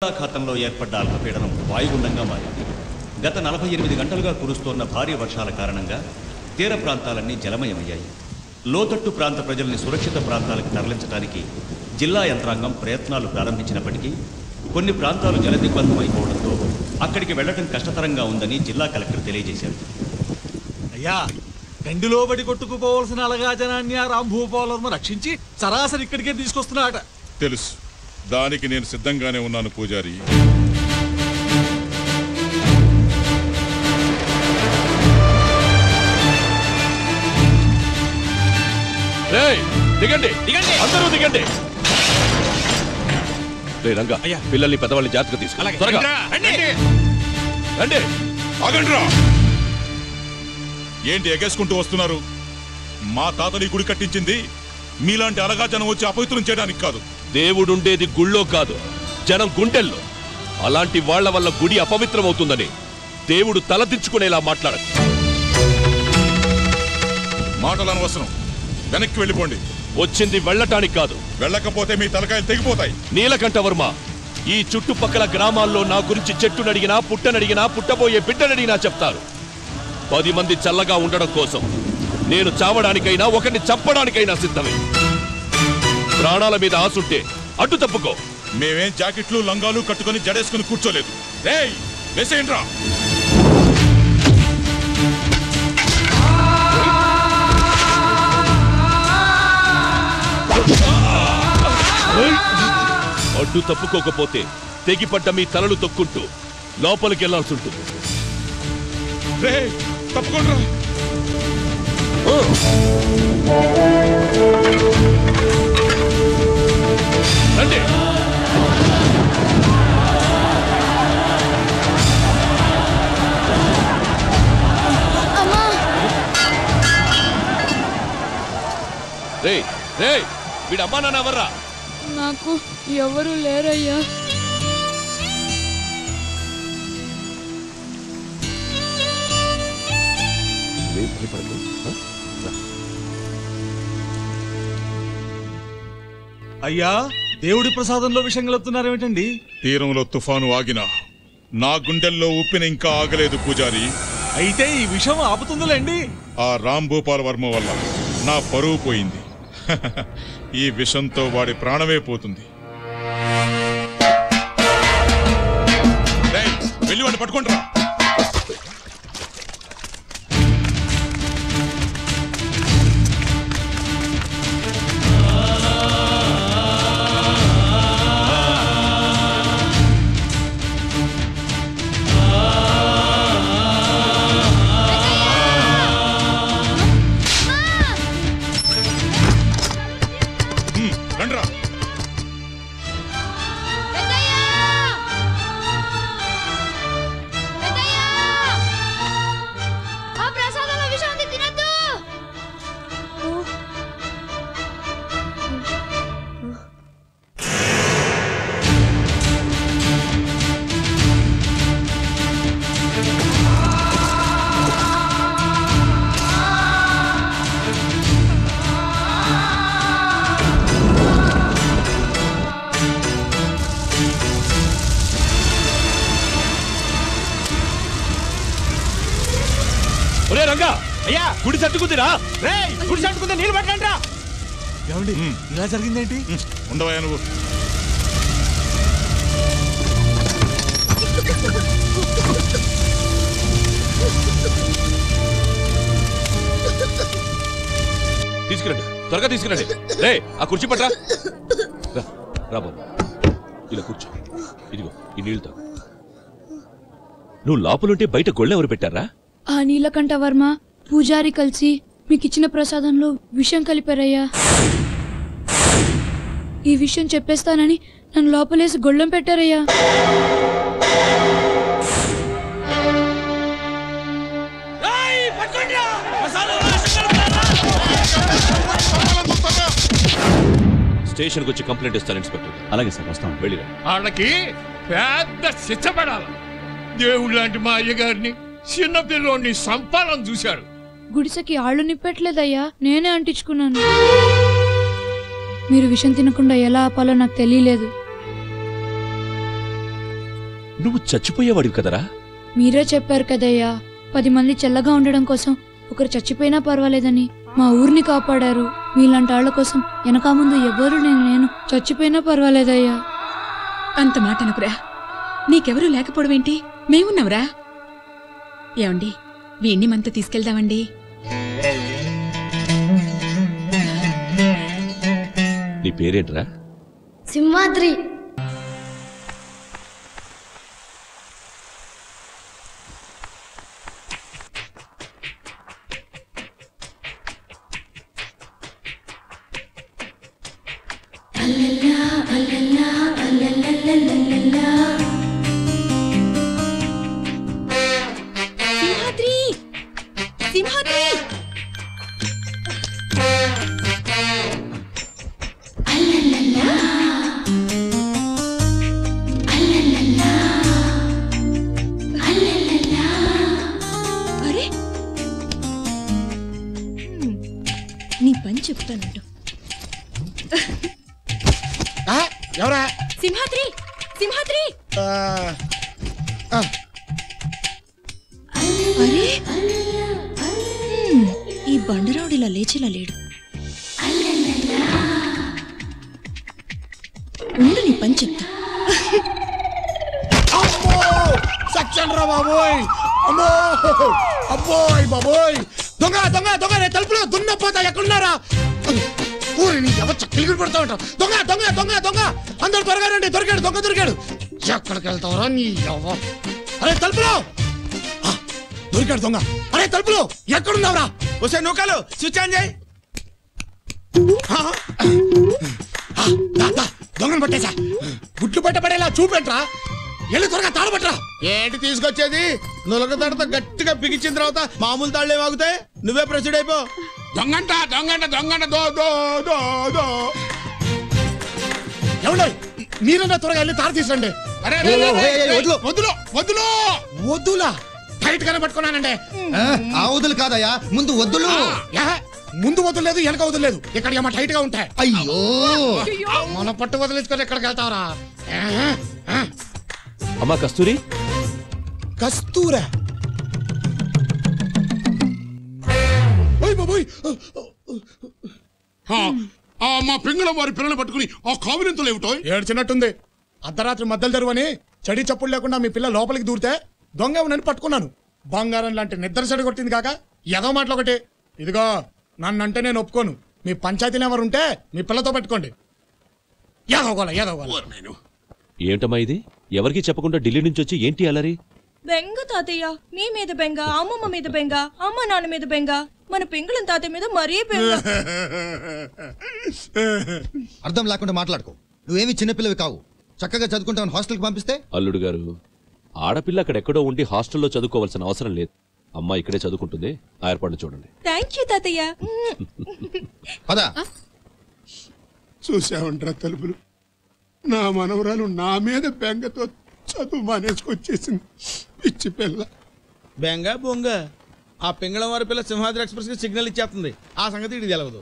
బంగాళాఖాతంలో ఏర్పడ్డ అల్పపీడనం వాయుగుండంగా మారింది. గత 48 గంటలుగా కురుస్తోన్న భారీ వర్షాల కారణంగా తీర ప్రాంతాలన్నీ జలమయమయ్యాయి. లోతట్టు ప్రాంత ప్రజల్ని సురక్షిత ప్రాంతాలకు తరలించడానికి జిల్లా యంత్రాంగం ప్రయత్నాలు ప్రారంభించినప్పటికీ కొన్ని ప్రాంతాలు జలదిగ్బంధమైపోవడంతో అక్కడికి వెళ్లడం కష్టతరంగా ఉందని జిల్లా కలెక్టర్ తెలియజేశారు. అయ్యా, గండిలో బడి కొట్టుకుపోవలసిన అలగాజనాన్ని రాంభూపాలను రక్షించి సరాసరి ఇక్కడికే తీసుకొస్తున్నాట. తెలుసు, దానికి నేను సిద్ధంగానే ఉన్నాను పూజారి. దిగండి దిగండి, అందరూ దిగండి. రంగా, పిల్లల్ని పెద్దవాళ్ళని జాగ్రత్తగా తీసుకు త్వరగా రండి. ఆగండ్రా, ఏంటి ఎగేసుకుంటూ వస్తున్నారు? మా తాతని గుడి కట్టించింది మీలాంటి అలగా జనం వచ్చి అపవిత్రం చేయడానికి కాదు. దేవుడుండేది గుళ్ళో కాదు, జనం గుండెల్లో. అలాంటి వాళ్ల వల్ల గుడి అపవిత్రమవుతుందని దేవుడు తలదించుకునేలా మాట్లాడదు. మాటలు అనవసరం, వెనక్కి వెళ్ళిపోండి. వచ్చింది వెళ్ళటానికి కాదు. వెళ్ళకపోతే మీ తలకాయలు తెగిపోతాయి. నీలకంఠ వర్మ, ఈ చుట్టుపక్కల గ్రామాల్లో నా గురించి చెట్టునడిగినా పుట్టనడిగినా పుట్టబోయే బిడ్డనడిగినా చెప్తారు. 10 మంది చల్లగా ఉండడం కోసం నేను చావడానికైనా ఒకరిని చంపడానికైనా సిద్ధమే. ప్రాణాల మీద ఆసుంటే అడ్డు తప్పుకో. మేమేం జాకెట్లు లంగాలు కట్టుకుని జడేసుకుని కూర్చోలేదు. రేయ్, వేసేయండ్రా. అడ్డు తప్పుకోకపోతే తెగిపడ్డ మీ తలలు తొక్కుంటూ లోపలికి వెళ్లాల్సి ఉంటుంది. రేయ్, తప్పుకోండ్రా. రండి. రేయ్ రేయ్, వీడు అమ్మా నాన్న ఎవర్రా? నాకు ఎవరు లేరయ్యా. అయ్యా, దేవుడి ప్రసాదంలో విషయం కలుపుతున్నారేమిటండి? తీరంలో తుఫాను ఆగినా నా గుండెల్లో ఉప్పిన ఇంకా ఆగలేదు పూజారి. అయితే ఈ విషయం ఆపుతుందిలేండి. ఆ రాంభూపాల వర్మ వల్ల నా పరువు పోయింది. ఈ విషంతో వాడి ప్రాణమే పోతుంది. వెళ్ళి వాడిని పట్టుకుంటారా? రండ్రా. ఒరే రంగా, అయ్యా గుడి సట్టుకుందిరా. గుడి సట్టుకుంటే నీళ్ళు పట్టండి. ఏమండి, ఇలా జరిగిందేంటి? ఉండవయ్యా నువ్వు. తీసుకురండి, త్వరగా తీసుకురండి. రే, ఆ కుర్చీ పట్రా. రా బాబు, ఇలా కూర్చో. ఇదిగో ఈ నీళ్ళు తాగు. నువ్వు లోపలుంటే బయట గొళ్ళె ఎవరు పెట్టారా? ఆ నీలకంఠ వర్మ పూజారి కలిసి మీకిచ్చిన ప్రసాదంలో విషం కలిపారయ్యా. ఈ విషయం చెప్పేస్తానని నన్ను లోపలేసి గొళ్ళెం పెట్టారయ్యా. స్టేషన్కి వచ్చి కంప్లైంట్ ఇస్తాను ఇన్స్పెక్టర్. అలాగే సార్, వస్తాం. వెళ్ళిరా. వాళ్ళకి పెద్ద శిక్ష పడాలి. దేవుడు లాంటి మా అయ్యగారిని చిన్న పిల్లోని సంపాలని చూశారు. గుడిసెకి ఆళ్ళు నిప్పట్లేదయ్యా, నేనే అంటించుకున్నాను. మీరు విషం తినకుండా ఎలా ఆపాలో నాకు తెలియలేదు. నువ్వు చచ్చిపోయేవాడివి కదరా. మీరే చెప్పారు కదయ్యా 10 మంది చల్లగా ఉండడం కోసం ఒకరు చచ్చిపోయినా పర్వాలేదని. మా ఊరిని కాపాడారు. మీలాంటి వాళ్ళ కోసం వెనక ముందు ఎవరు నేను చచ్చిపోయినా పర్వాలేదయ్యా. అంత మాట అనుకురా. నీకెవరూ లేకపోవడమేంటి, మేమున్నావురా. ఏమండి, వీణ్ణి మనతో తీసుకెళ్దామండి. నీ పేరేంట్రా? సింహాద్రి. సింహాద్రి, అరే నీ పని చెప్తానంట. ఎవరా? సింహాద్రి, సింహాద్రి. అరే ఈ బండరావుడిలా లేచేలా లేడు. ఉండు, నీ పని చెప్తా. సచ్చన్ రా బాబోయ్. అమ్మో అబ్బోయ్ బాబోయ్. దొంగ దొంగ దొంగ, రే తలుపులో దున్నపోతా. ఎక్కడున్నారా? ఊరి నీ ఎవరు చక్కలిగి పడతా ఉంటావు. దొంగ దొంగ దొంగ దొంగ, అందరు త్వరగా రండి. దొరికాడు, దొంగ దొరికాడు. ఎక్కడికి వెళ్తావరా నీ ఎవ? అరే తలుపులో దొరికాడు దొంగ. అరే తలుపులో ఎక్కడున్నావురా? వస్తే నూకలు స్విచ్ ఆన్ చేయి. దొంగను పట్టేశా. గుట్లు పట్టబడేలా చూపెట్రా. వెళ్ళి త్వరగా తాళపట్రా. ఏంటి తీసుకొచ్చేది? నులక తడత గట్టిగా బిగించిన తర్వాత మామూలు తాళ్లే వాగుతాయి. నువ్వే ప్రొసీడ్ అయిపో. దొంగంట దొంగంట దొంగంట దో దో దో దో. ఎవడో మీరన్నా త్వరగా వెళ్ళి తాడు తీసురండి. అరే వదులు వదులు వద్దులా టైట్ గానే పట్టుకున్నానండి. ఆ వదులు కాదయ్యా, ముందు వద్దులు. ముందు వదలలేదు, వెనక వదలలేదు. ఇక్కడ ఏమో టైట్ గా ఉంటాయి. అయ్యో, మన పట్టు వదిలించుకొని ఎక్కడికి వెళ్తావరా? అమ్మా కస్తూరి. కస్తూరా? మా పింగళం వారి పిల్లలు పట్టుకుని ఆ కావినంతలు ఏమిటో ఏడ్చినట్టుంది. అర్ధరాత్రి మద్దలు తెరువని చడి చప్పుడు లేకుండా మీ పిల్ల లోపలికి దూరితే దొంగ నన్ను పట్టుకున్నాను. బంగారం లాంటి నిద్ర చెడు కొట్టింది కాక ఏదో మాటలు ఒకటి. ఇదిగో నన్నంటే నేను ఒప్పుకోను. మీ పంచాయతీలు ఎవరుంటే మీ పిల్లతో పెట్టుకోండి. ఏదోగోలా ఏదోగోలా. ఏంటమ్మా ఇది? ఎవరికి చెప్పకుండా ఢిల్లీ నుంచి వచ్చి ఏంటి అలరి? బెంగ తాతయ్య, మీ మీద బెంగ, అమ్మమ్మ మీద బెంగ, అమ్మ నాన్న మీద బెంగ, మన పింగళం తాతయ్య మీద మరీ బెంగ. అర్థం లేకుండా మాట్లాడుకో. నువ్వేమి చిన్నపిల్లవి కావు. చక్కగా చదువుకుంటావు. హాస్టల్కి పంపిస్తే. అల్లుడు గారు, ఆడపిల్ల అక్కడెక్కడో ఉండి హాస్టల్లో చదువుకోవాల్సిన అవసరం లేదు. అమ్మ ఇక్కడే చదువుకుంటుంది. ఆ ఏర్పాటు చూడండి. థ్యాంక్ యూ తాతయ్య. పద. చూసావంట్రా తలుపులు, నా మనవరాలు నా మీద బెంగతో చదువు మానేసుకొచ్చేసింది. పిచ్చి పిల్ల. బెంగ బొంగ. ఆ పింగళం వారి పిల్ల సింహాద్రి ఎక్స్ప్రెస్ కి సిగ్నల్ ఇచ్చేస్తుంది. ఆ సంగతి ఇది తెలవదు.